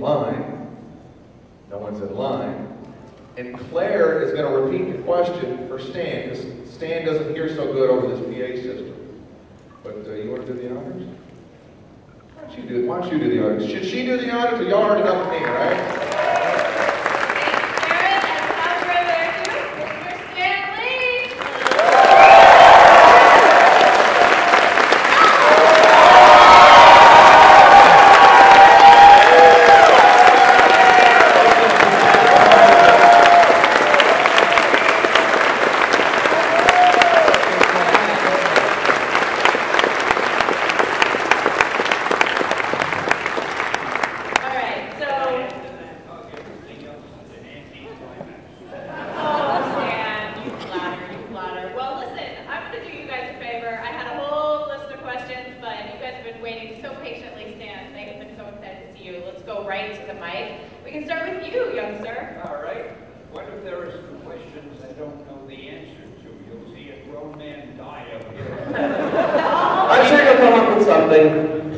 in line. No one's in line. And Claire is going to repeat the question for Stan, because Stan doesn't hear so good over this PA system. But you want to do the honors? Why don't you do the honors? Should she do the honors? Y'all already got the name, right?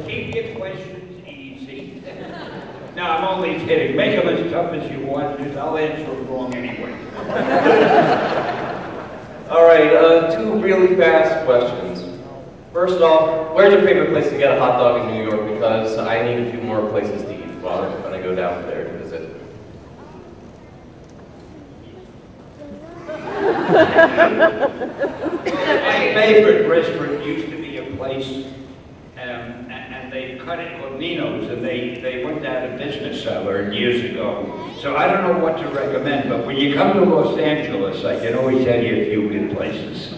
Keep your questions easy. No, I'm only kidding. Make them as tough as you want, because I'll answer them wrong anyway. All right, two really fast questions. First off, where's your favorite place to get a hot dog in New York? Because I need a few more places to eat when I go down there to visit. My favorite restaurant used to be a place, and they cut it called Nino's, and they went out of business years ago. So I don't know what to recommend, but when you come to Los Angeles, I can always tell you a few good places.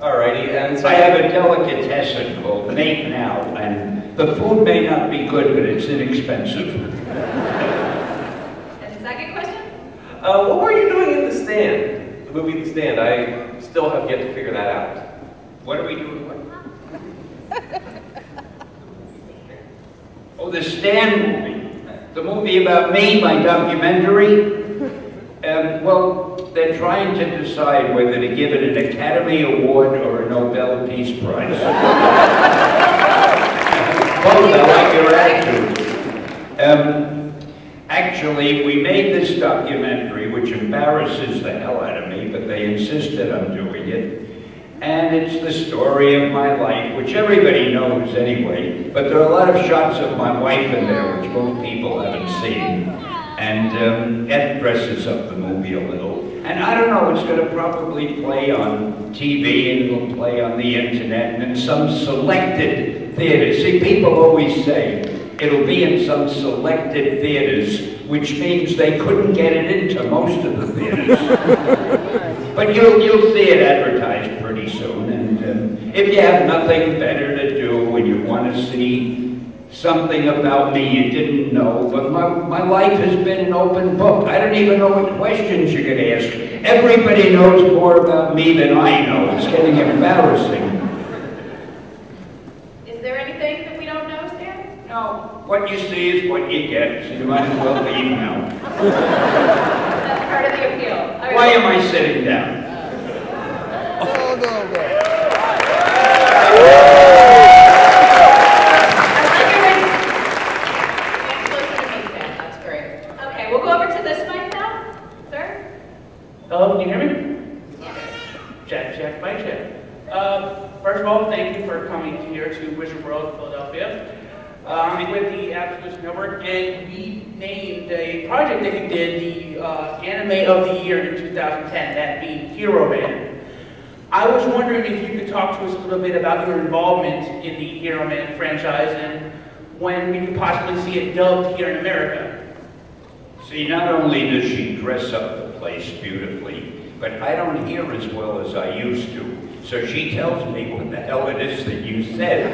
Alrighty, and so I have a delicatessen called Make Now, and the food may not be good, but it's inexpensive. And the second question? What were you doing in The Stand? The movie The Stand. I still have yet to figure that out. What are we doing? Oh, the Stand movie. The movie about me, my documentary. Well, they're trying to decide whether to give it an Academy Award or a Nobel Peace Prize. Both, I like your attitude. Actually, we made this documentary, which embarrasses the hell out of me, but they insisted on doing it. And it's the story of my life, which everybody knows anyway, but there are a lot of shots of my wife in there, which most people haven't seen. And that dresses up the movie a little. And I don't know, it's going to probably play on TV, and it'll play on the internet, and in some selected theaters. See, people always say, it'll be in some selected theaters, which means they couldn't get it into most of the theaters. But you'll see it advertised pretty soon, and if you have nothing better to do and you want to see something about me you didn't know, but my life has been an open book. I don't even know what questions you could ask. Everybody knows more about me than I know. It's getting embarrassing. Is there anything that we don't know, Stan? No, what you see is what you get, so you might as well leave now. That's part of the appeal. Why am I sitting down? Hello, can you hear me? Yes. Check, mic check. First of all, thank you for coming here to Wizard World, Philadelphia. I'm with the Absolute Network, and we named a project that we did the Anime of the Year in 2010, that being Hero Man. I was wondering if you could talk to us a little bit about your involvement in the Hero Man franchise and when we could possibly see it dubbed here in America. See, not only does she dress up the place beautifully, but I don't hear as well as I used to. So she tells me what the hell it is that you said.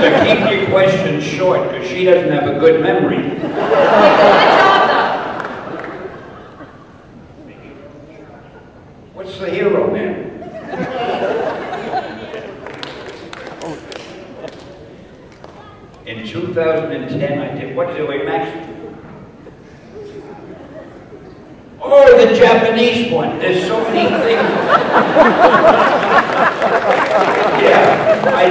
So keep your questions short, because she doesn't have a good memory. What's the Hero Man? In 2010, I did, what did I do, Max? Oh, the Japanese one. There's so many things. Yeah, I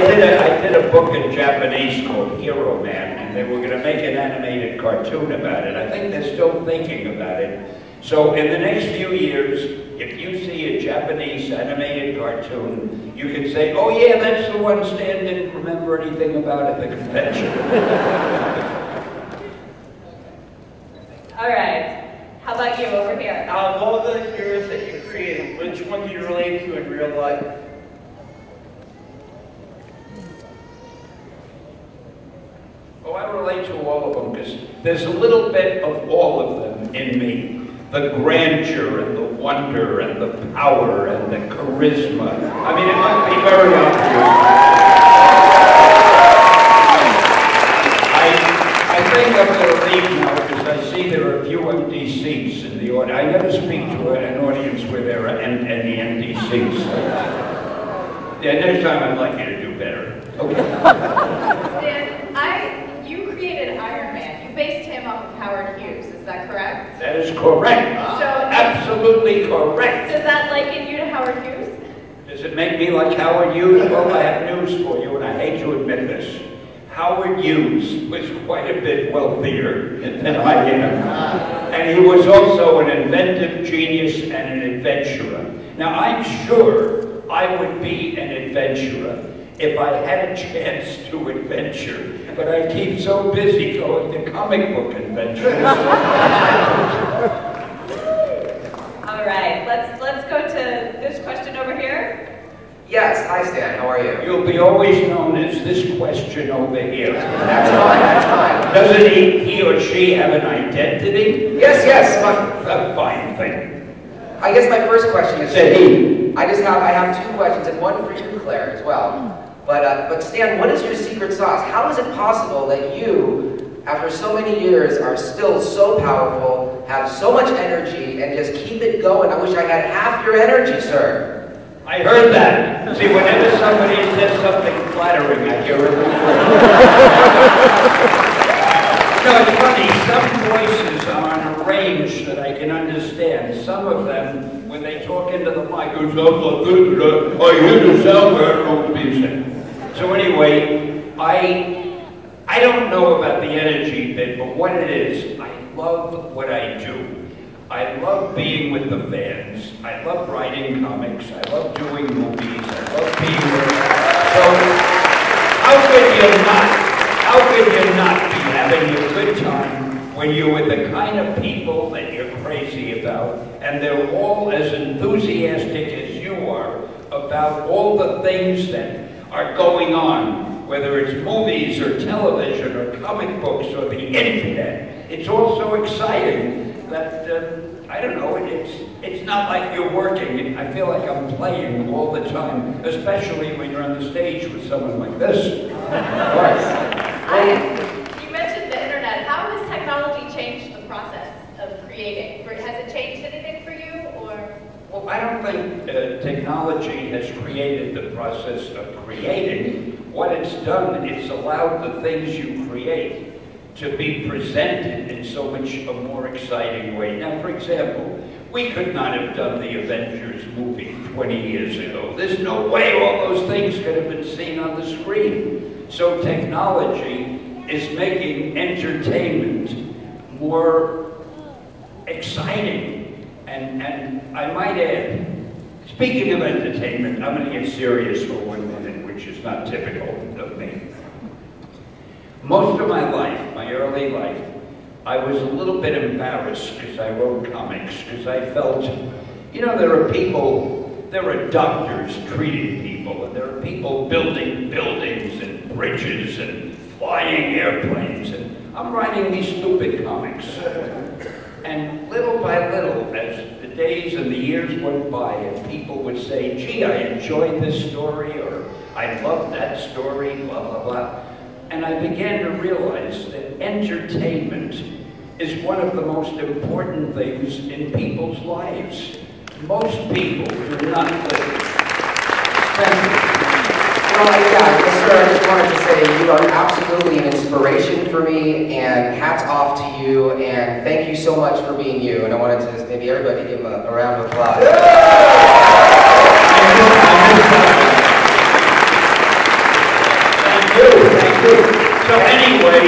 did a book in Japanese called Hero Man, and They were going to make an animated cartoon about it. I think they're still thinking about it. So in the next few years, if you see a Japanese animated cartoon, you can say, oh yeah, that's the one Stan didn't remember anything about at the convention. All right. How about you over here? Out of all the heroes that you created, which one do you relate to in real life? Oh, I relate to all of them because there's a little bit of all of them in me. The grandeur and the wonder and the power and the charisma. I mean, it might be very obvious. I think I'm going to leave now because I see there are a few empty seats in the audience. I never speak to an audience where there are any empty seats. Yeah, next time I'd like you to do better. Okay. Stan, you created Iron Man. You based him off of Howard Hughes. Is that correct? That is correct. So, absolutely correct. Does that liken you to Howard Hughes? Does it make me like Howard Hughes? Well, I have news for you, and I hate to admit this. Howard Hughes was quite a bit wealthier than I am. And he was also an inventive genius and an adventurer. Now, I'm sure I would be an adventurer if I had a chance to adventure, but I keep so busy going to comic book conventions. All right, let's go to this question over here. Yes, hi Stan, how are you? You'll be always known as this question over here. That's fine, that's fine. Doesn't he or she have an identity? Yes, yes. A fine thing. I guess my first question is... Said he. I have two questions, and one for you, Claire, as well. But Stan, what is your secret sauce? How is it possible that you, after so many years, are still so powerful, have so much energy, and just keep it going? I wish I had half your energy, sir. I heard that. See, whenever somebody says something flattering, I hear it. No, it's funny. Some voices are on a range that I can understand. Some of them, when they talk into the mic, it sounds like this. I hear the sound, but I don't know what's being said. So anyway, I don't know about the energy bit, but what it is, I love what I do. I love being with the fans. I love writing comics. I love doing movies. I love being with So how could you not be having a good time when you're with the kind of people that you're crazy about, and they're all as enthusiastic as you are about all the things that are going on, whether it's movies or television or comic books or the internet. It's all so exciting that, I don't know, it's not like you're working. I feel like I'm playing all the time, especially when you're on the stage with someone like this. Of course. You mentioned the internet. How has technology changed the process of creating? Has it changed anything for you, or? Well, I don't think technology has created the process of creating. What it's done, it's allowed the things you create to be presented in so much a more exciting way. Now, for example, we could not have done the Avengers movie 20 years ago. There's no way all those things could have been seen on the screen. So technology is making entertainment more exciting. And I might add, speaking of entertainment, I'm going to get serious for 1 minute, which is not typical of me. Most of my life, my early life, I was a little bit embarrassed because I wrote comics, because I felt, you know, there are doctors treating people, and there are people building buildings and bridges and flying airplanes, and I'm writing these stupid comics. And little by little, as the days and the years went by, and people would say, gee, I enjoyed this story, or I loved that story, blah, blah, blah. And I began to realize that entertainment is one of the most important things in people's lives. Most people do not live. Thank you. Well, yeah, sir, I just wanted to say you are absolutely an inspiration for me, and hats off to you, and thank you so much for being you. And I wanted to maybe everybody give him a round of applause. Thank you. So anyway,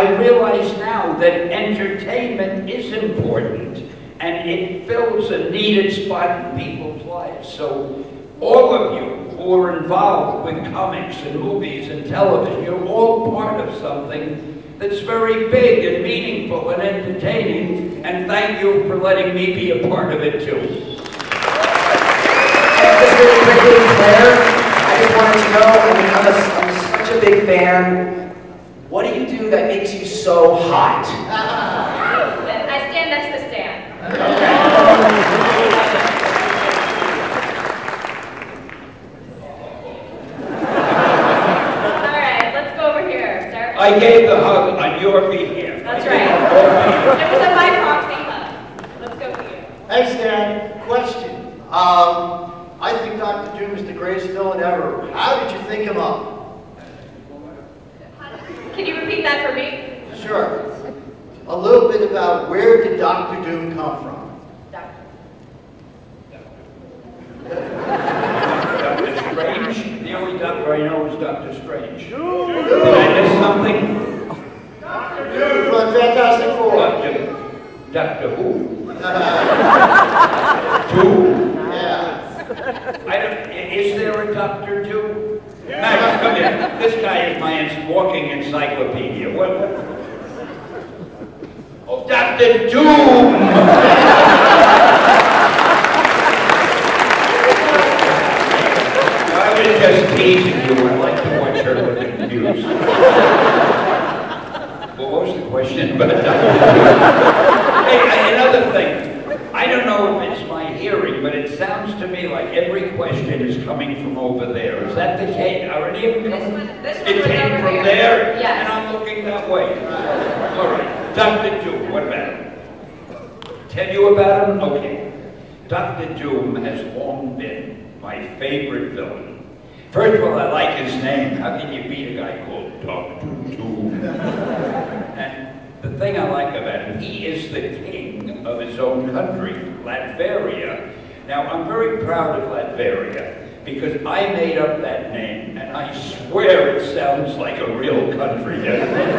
I realize now that entertainment is important, and it fills a needed spot in people's lives. So all of you who are involved with comics and movies and television, you're all part of something that's very big and meaningful and entertaining, and thank you for letting me be a part of it too. Just really quickly, Claire, I just wanted to know, I'm such a big fan. What do you do that makes you so hot? I stand next to Stan. All right, let's go over here, sir. I gave the hug on your behalf. That's right. It was a by proxy hug. Let's go for you. Hey Stan, question. I think Dr. Doom is the greatest villain ever. How did you think him up? Can you repeat that for me? Sure. A little bit about where did Dr. Doom come from? Doctor. Dr. Strange? The only doctor I know is Dr. Strange. Did I miss something? Dr. Doom from Fantastic Four. Doctor who? Doom? Yeah. Is there a Dr. Doom? Max, come here. This guy is my walking encyclopedia. What? Oh, Dr. Doom! I was just teasing you. I like to watch her look confused. Well, what was the question about Dr. Doom? Hey, another thing. I don't know if it's my hearing, but it sounds to me like every question is coming from over there. Is that the case? Are any of them? This one It was came over from here. there? Yes. And I'm looking that way. All right. Dr. Doom, what about him? Tell you about him? Okay. Dr. Doom has long been my favorite villain. First of all, I like his name. How can you beat a guy called Dr. Doom? And the thing I like about him, he is the king of his own country, Latveria. Now, I'm very proud of Latveria because I made up that name, and I swear it sounds like a real country, doesn't it?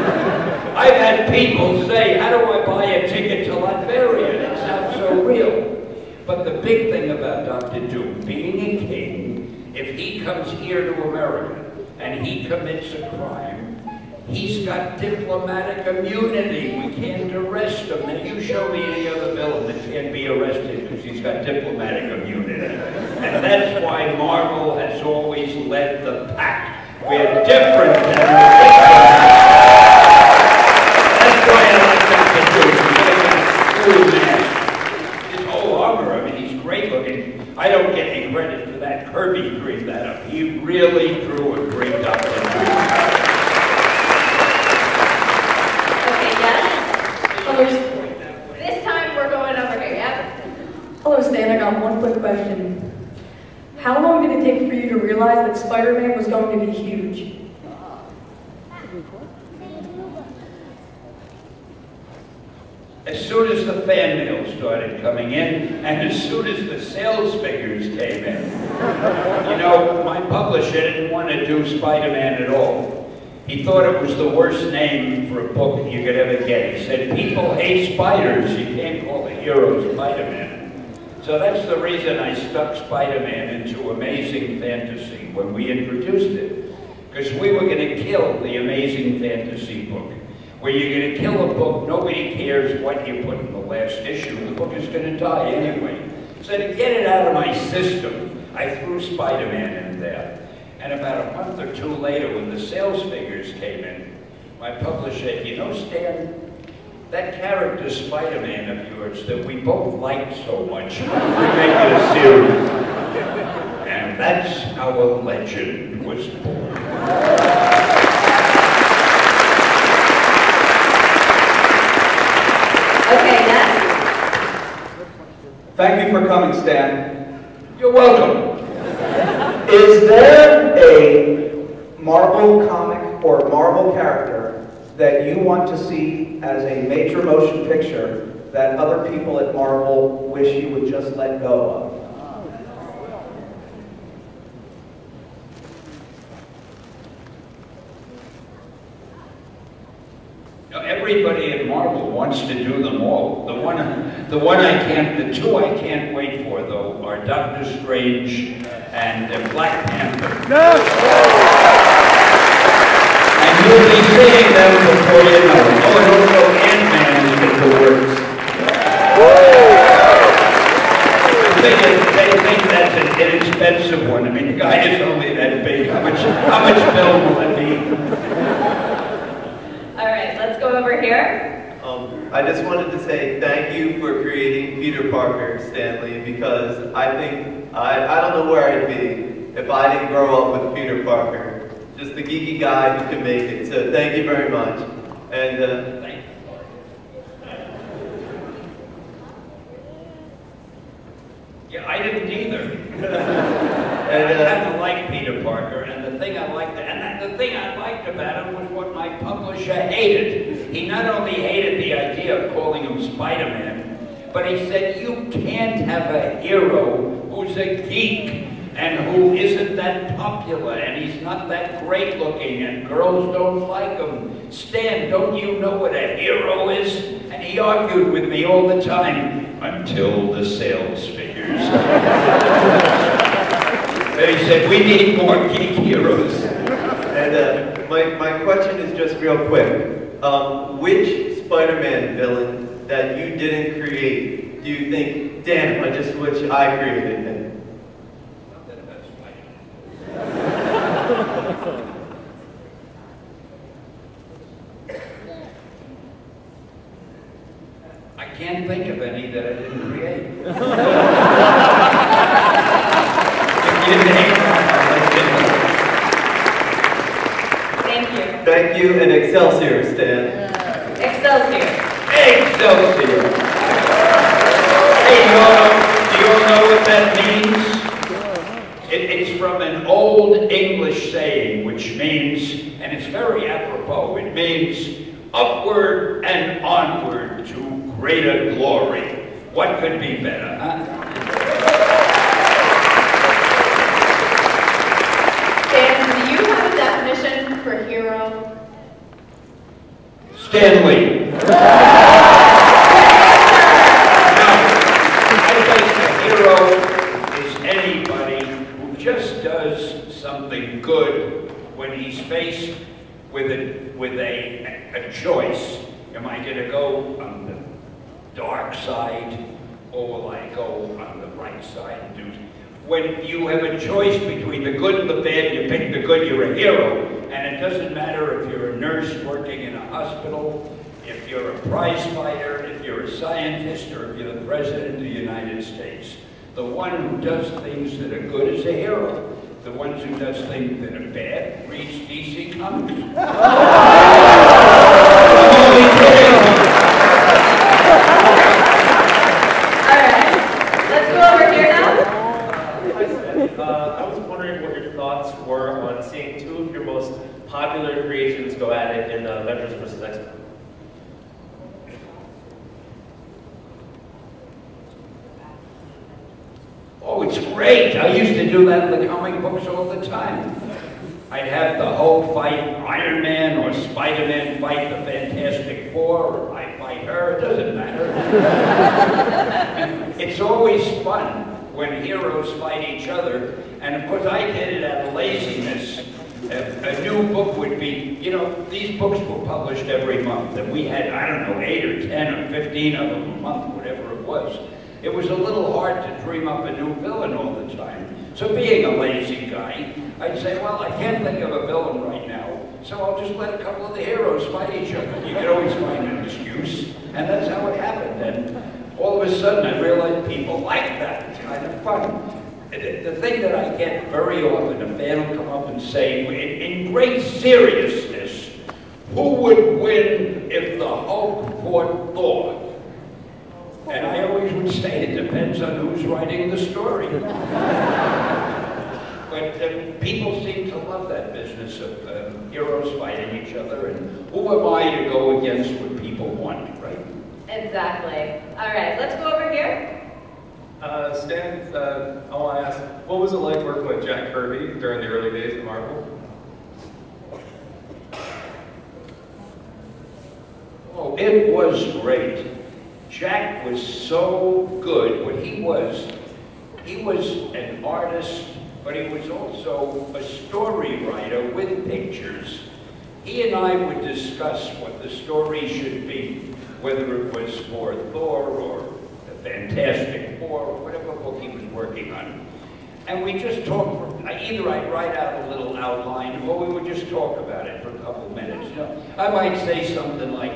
I've had people say, how do I buy a ticket to Latveria? And it sounds so real. But the big thing about Dr. Doom, being a king, if he comes here to America and he commits a crime, he's got diplomatic immunity. We can't arrest him. Now you show me any other villain that can't be arrested because he's got diplomatic immunity. And that's why Marvel has always led the pack. We're different than ridiculous. That's why I like Dr. Doom. Cool man. His whole armor, I mean, he's great looking. I don't get any credit for that. Kirby dreamed that up. He really drew a great Dr. Doom. This time we're going over here, yeah? Hello, Stan. I got one quick question. How long did it take for you to realize that Spider-Man was going to be huge? As soon as the fan mail started coming in, and as soon as the sales figures came in. You know, my publisher didn't want to do Spider-Man at all. He thought it was the worst name for a book you could ever get. He said, people hate spiders, you can't call the hero Spider-Man. So that's the reason I stuck Spider-Man into Amazing Fantasy when we introduced it. Because we were going to kill the Amazing Fantasy book. Where you're going to kill a book, nobody cares what you put in the last issue. The book is going to die anyway. So to get it out of my system, I threw Spider-Man in there. And about a month or two later, when the sales figures came in, my publisher said, you know, Stan, that character Spider-Man of yours that we both liked so much, we make it a series. And that's how a legend was born. Okay, next. Thank you for coming, Stan. You're welcome. Is there a Marvel comic or Marvel character that you want to see as a major motion picture that other people at Marvel wish you would just let go of? everybody at Marvel wants to do them all. The two I can't wait for though are Doctor Strange and Black Panther. And you'll be seeing them before you know it. Oh, and also Ant-Man is in the works. They think that's an inexpensive one. I mean, the guy is only that big. How much film will it be? All right, let's go over here. I just wanted to say thank you for creating Peter Parker, Stanley, because I think, I don't know where I'd be if I didn't grow up with Peter Parker. Just the geeky guy who can make it. So thank you very much. And Thank you. Yeah, I didn't either. I haven't liked Peter Parker, and the thing I liked about him was what my publisher hated. He not only hated the idea of calling him Spider-Man, but he said you can't have a hero who's a geek and who isn't that popular, and he's not that great looking, and girls don't like him. Stan, don't you know what a hero is? And he argued with me all the time, until the sales figures. And he said, we need more geek heroes. And my question is just real quick. Which Spider-Man villain that you didn't create do you think, damn, I just wish I created him? I can't think of any that I didn't create. Thank you. Thank you, and Excelsior, Stan. Excelsior. Excelsior. Hey, do you all know what that means? It's from an old English saying, which means, and it's very apropos, it means upward and onward to greater glory. What could be better, huh? Dan, do you have a definition for hero? Stanley. Now, I think a hero is anybody who just does something good when he's faced with a choice. Am I going to go on the dark side, or will I go on the right side and do? When you have a choice between the good and the bad, you pick the good, you're a hero. And it doesn't matter if you're a nurse working in a hospital, if you're a prize fighter, if you're a scientist, or if you're the President of the United States. The one who does things that are good is a hero. The ones who does things that are bad reads DC Comics. I was wondering what your thoughts were on seeing two of your most popular creations go at it in Avengers vs. X-Men. Oh, it's great. I used to do that in the comic books all the time. I'd have the Hulk fight Iron Man, or Spider-Man fight the Fantastic Four, or I fight her, it doesn't matter. It's always fun when heroes fight each other, and of course I did it out of laziness. A new book would be, you know, these books were published every month, and we had, I don't know, 8 or 10 or 15 of them a month, whatever it was. It was a little hard to dream up a new villain all the time. So being a lazy guy, I'd say, well, I can't think of a villain right now, so I'll just let a couple of the heroes fight each other. You can always find an excuse, and that's how it happened. And all of a sudden, I realized people like that. It's kind of fun. The thing that I get very often, a fan will come up and say, in great seriousness, who would win if the Hulk fought Thor? And I always would say it depends on who's writing the story. But people seem to love that business of heroes fighting each other, and who am I to go against what people want, right? Exactly. All right, let's go over here. Stan, I want to ask, what was it like working with Jack Kirby during the early days of Marvel? Oh, it was great. Jack was so good. What he was an artist, but he was also a story writer with pictures. He and I would discuss what the story should be, whether it was for Thor or the Fantastic Four, or whatever book he was working on. And we just talked, either I'd write out a little outline, or we would just talk about it for a couple of minutes. You know, I might say something like,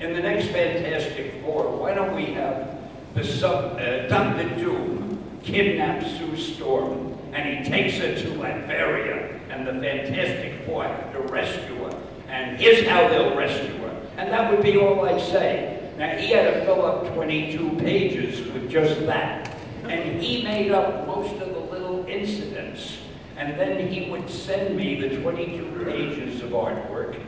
in the next Fantastic Four, why don't we have Dr. Doom kidnap Sue Storm, and he takes her to Latveria, and the Fantastic Four have to rescue her, and here's how they'll rescue her. And that would be all I'd say. Now, he had to fill up 22 pages with just that. And he made up most of the little incidents. And then he would send me the 22 pages of artwork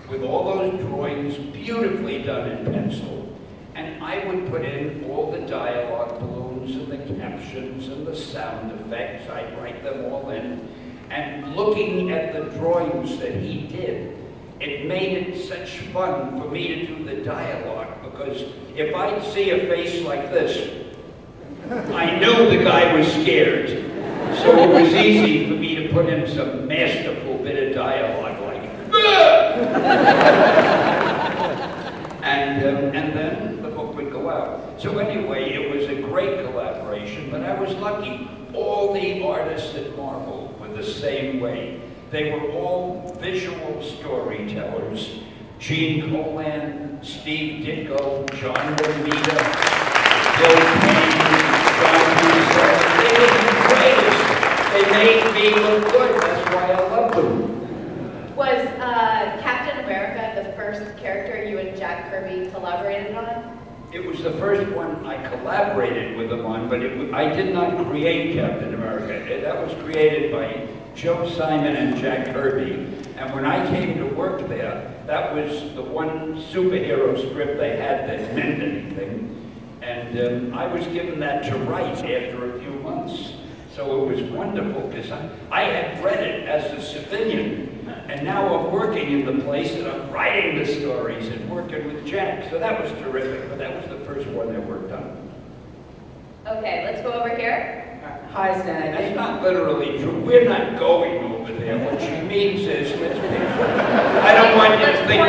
with all those drawings beautifully done in pencil. And I would put in all the dialogue balloons and the captions and the sound effects. I'd write them all in. And looking at the drawings that he did, it made it such fun for me to do the dialogue, because if I'd see a face like this, I knew the guy was scared. So it was easy for me to put in some masterful bit of dialogue like, and then the book would go out. So anyway, it was a great collaboration, but I was lucky. All the artists at Marvel were the same way. They were all visual storytellers. Gene Colan, Steve Ditko, John Romita, Bill Payne, John Russo. They were the greatest. They made me look good. That's why I loved them. Was Captain America the first character you and Jack Kirby collaborated on? It was the first one I collaborated with them on, but I did not create Captain America. That was created by Joe Simon and Jack Kirby. And when I came to work there, that was the one superhero script they had that meant anything. And I was given that to write after a few months. So it was wonderful, because I had read it as a civilian. And now I'm working in the place and I'm writing the stories and working with Jack. So that was terrific, but that was the first one I worked on. Okay, let's go over here. Hi, Stan. That's not literally true. We're not going over there. What she means is, let's be I don't want you to think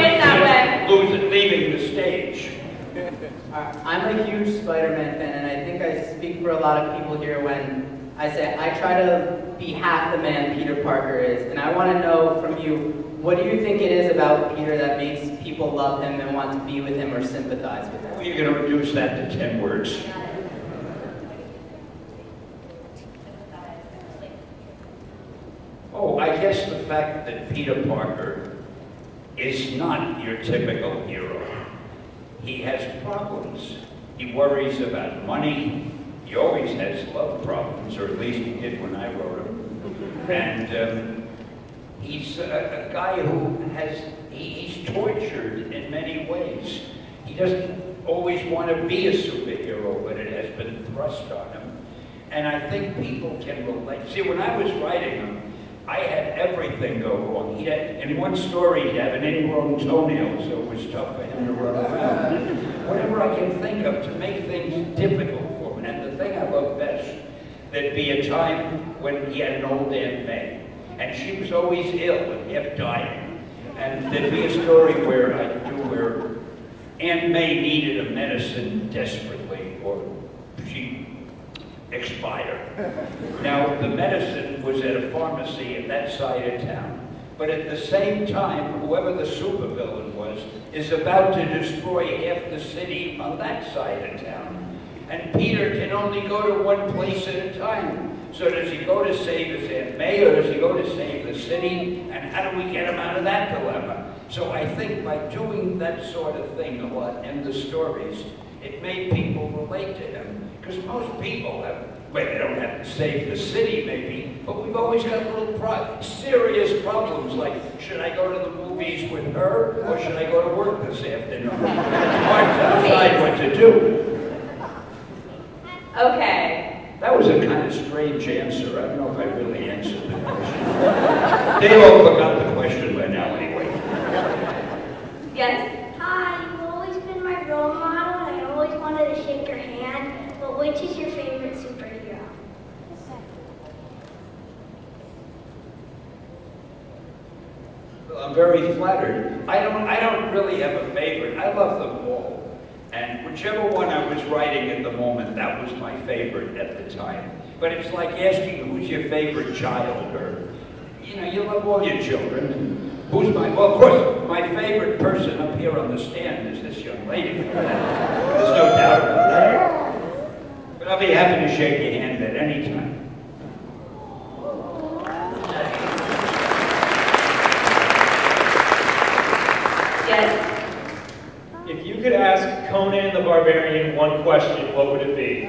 she's leaving the stage. I'm a huge Spider-Man fan, and I think I speak for a lot of people here when I say I try to be half the man Peter Parker is. And I want to know from you, what do you think it is about Peter that makes people love him and want to be with him or sympathize with him? Well, you're going to reduce that to 10 words. Oh, I guess the fact that Peter Parker is not your typical hero. He has problems. He worries about money. He always has love problems, or at least he did when I wrote him. And he's a guy who he's tortured in many ways. He doesn't always want to be a superhero, but it has been thrust on him. And I think people can relate. See, when I was writing him, I had everything go wrong. In one story, he'd have an ingrown toenail, so it was tough for him to run around. Whatever I can think of to make things difficult for him. And the thing I love best, there'd be a time when he had an old Aunt May, and she was always ill and kept dying. And there'd be a story where Aunt May needed a medicine desperately, or she expired. Now, the medicine was at a pharmacy in that side of town. But at the same time, whoever the supervillain was is about to destroy half the city on that side of town. And Peter can only go to one place at a time. So does he go to save his Aunt May, or does he go to save the city? And how do we get him out of that dilemma? So I think by doing that sort of thing a lot in the stories, it made people relate to him. Because most people have, well, they don't have to save the city maybe, but we've always got little serious problems like, should I go to the movies with her, or should I go to work this afternoon? It's hard to decide what to do. Okay. That was a kind of strange answer. I don't know if I really answered the question. They all forgot the question by now anyway. Yes? Hi, well, which is your favorite superhero? Well, I'm very flattered. I don't really have a favorite. I love them all. And whichever one I was writing at the moment, that was my favorite at the time. But it's like asking who's your favorite child, or, you know, you love all your children. Who's well, of course, my favorite person up here on the stand is this young lady. There's no doubt about that. But I'll be happy to shake your hand at any time. Yes. If you could ask Conan the Barbarian one question, what would it be?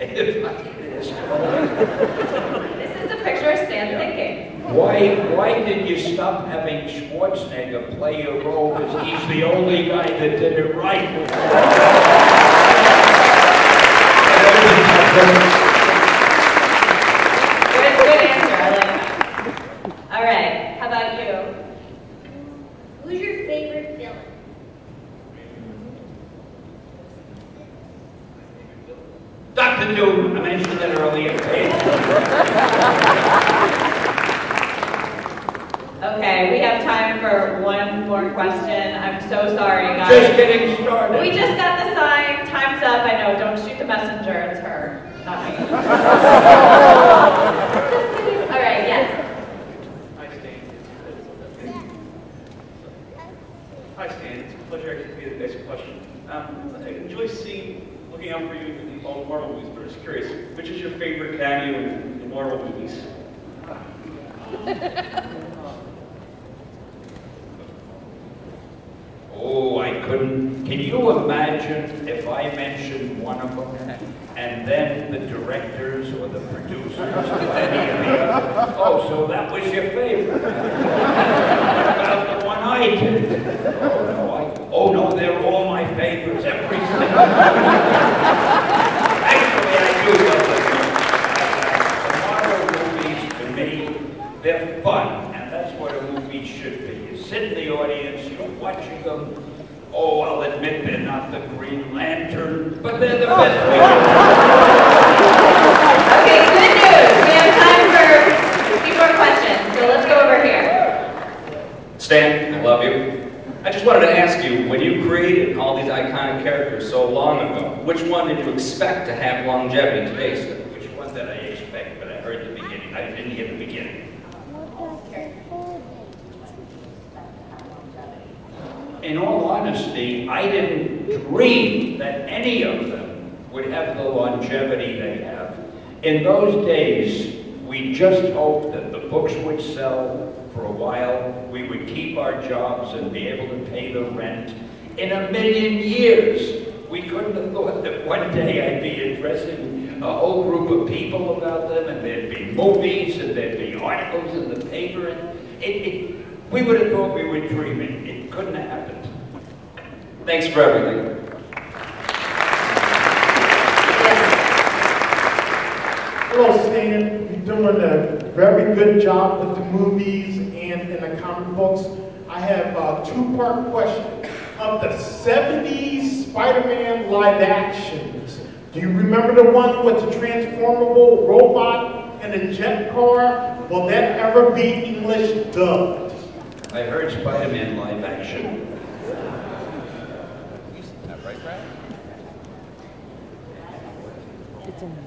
This is a picture of Stan thinking. Why did you stop having Schwarzenegger play your role? Because he's the only guy that did it right. Good answer. I like that. All right. How about you? Who's your favorite villain? Dr. Doom, I mentioned that earlier. Okay, we have time for one more question. I'm so sorry, guys. Just getting started. We just got the sign. Time's up. I know. Don't shoot the messenger. It's her, not me. All right. Yes. Hi, Stan. It's a pleasure to be the next question. I enjoy looking out for you in all the Marvel movies, but I'm just curious, which is your favorite cameo in the Marvel movies? Oh, I couldn't. Can you imagine if I mentioned one of them and then the directors or the producers or any of the others? Oh, so that was your favorite? About the one I did? Oh no, they're all my favorites. Every single one. Actually, I do love them. The Marvel movies, to me, they're fun, and that's what a movie should be. You sit in the audience, you're watching them. Oh, I'll admit they're not the Green Lantern, but they're the best we can. Okay, good news. We have time for a few more questions, so let's go over here. Stan, I love you. I just wanted to ask you, when you created all these iconic characters so long ago, which one did you expect to have longevity today, sir? Which one did I expect? But I heard the beginning. I didn't hear the beginning. In all honesty, I didn't dream that any of them would have the longevity they have. In those days, we just hoped that the books would sell for a while, we would keep our jobs and be able to pay the rent. In a million years, we couldn't have thought that one day I'd be addressing a whole group of people about them, and there'd be movies, and there'd be articles in the paper, and we would have thought we were dreaming. It couldn't have happened. Thanks for everything. Hello, Stan. You're doing a very good job with the movies and in the comic books. I have a two-part question. Of the 70s Spider-Man live actions, do you remember the one with the transformable robot and the jet car? Will that ever be English dubbed? I heard Spider-Man live action. Right, Brad? It's on YouTube.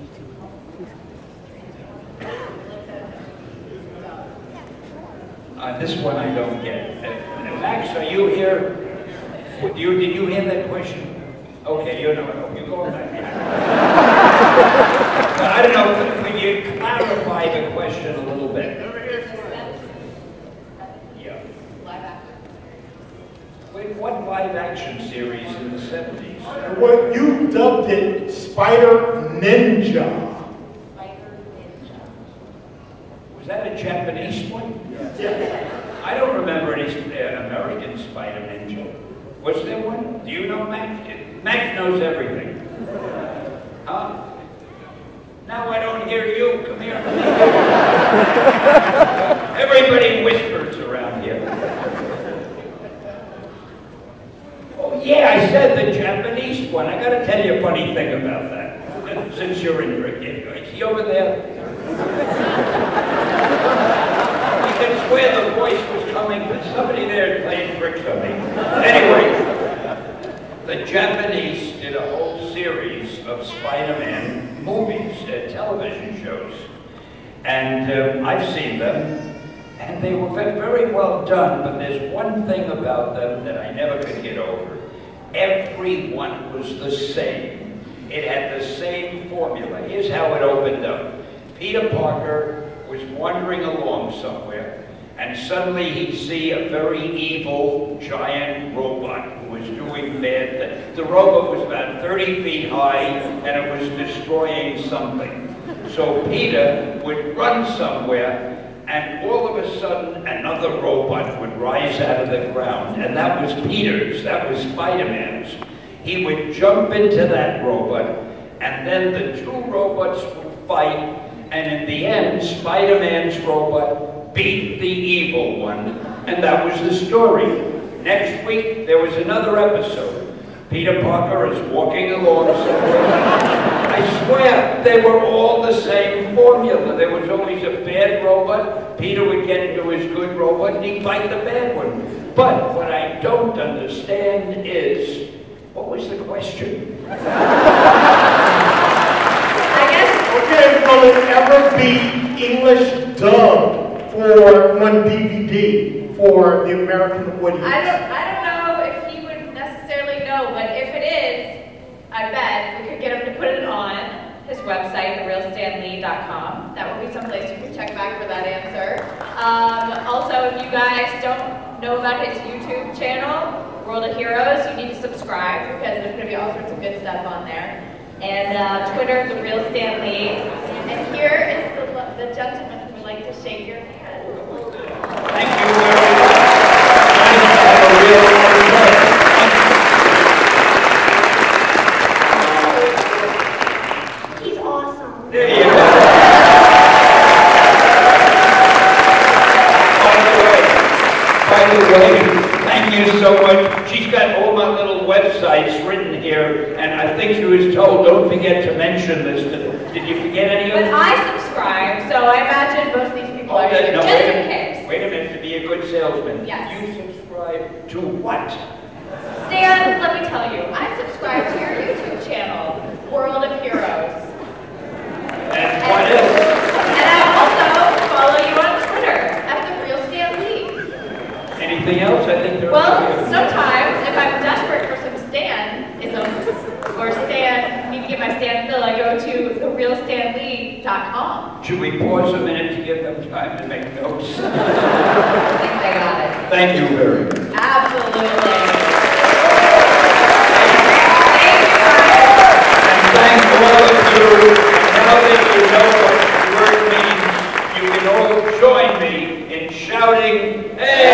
This one I don't get. Max, are you here? Did you hear that question? Okay, you know, you go back. I don't know, could you clarify the question a little bit? Yeah. Wait, what live action series in the 70s? Well, you dubbed it Spider Ninja. Was that a Japanese one? Yes. I don't remember any American Spider Ninja. Was there one? Do you know Max? Max knows everything. Huh? Now I don't hear you. Come here. Everybody whispers around here. Oh yeah, I said the Japanese one. I gotta tell you a funny thing about that. Since you're in Britain. Is he over there? You can swear the voice was coming, but somebody there playing tricks on me. Anyway, the Japanese did a whole series of Spider-Man movies, television shows. And I've seen them, and they were very well done, but there's one thing about them that I never could get over. Everyone was the same. It had the same formula. Here's how it opened up. Peter Parker was wandering along somewhere, and suddenly he'd see a very evil, giant robot who was doing bad things. The robot was about 30 feet high, and it was destroying something. So Peter would run somewhere, and all of a sudden, another robot would rise out of the ground, and that was Peter's, that was Spider-Man's. He would jump into that robot, and then the two robots would fight, and in the end, Spider-Man's robot beat the evil one, and that was the story. Next week, there was another episode. Peter Parker is walking along somewhere. I swear, they were all the same formula. There was always a bad robot. Peter would get into his good robot, and he'd fight the bad one. But what I don't understand is, what was the question? Okay, will it ever be English dubbed for on DVD for the American audience? I don't know if he would necessarily know, but if it is, I bet we could get him to put it on his website, therealstanlee.com. That would be someplace you can check back for that answer. Also, if you guys don't know about his YouTube channel, World of Heroes, you need to subscribe because there's going to be all sorts of good stuff on there. And Twitter, The Real Stan Lee. And here is the gentleman who would like to shake your hand. Thank you very much. Nice to have a real He's awesome. There you go. By the way, thank you so much. She's got all my little websites written here, and I think she was told, don't forget to mention this. Did you forget any of But them? I subscribe, so I imagine most of these people are here, No, just in case. wait a minute, to be a good salesman. Yes. You subscribe to what? Stan, let me tell you, I subscribe to your YouTube channel, World of Heroes. And what else? And I also follow you on Twitter, @TheRealStanLee. Anything else? I think there Well, are. sometimes, if I'm desperate for some Stan-isms, or need to get my Stan fill, I go to therealstanlee.com. Should we pause a minute to give them time to make notes? I think they got it. Thank you very much. Absolutely. And thank all of you. And now that you know what the word means, you can all join me in shouting, hey!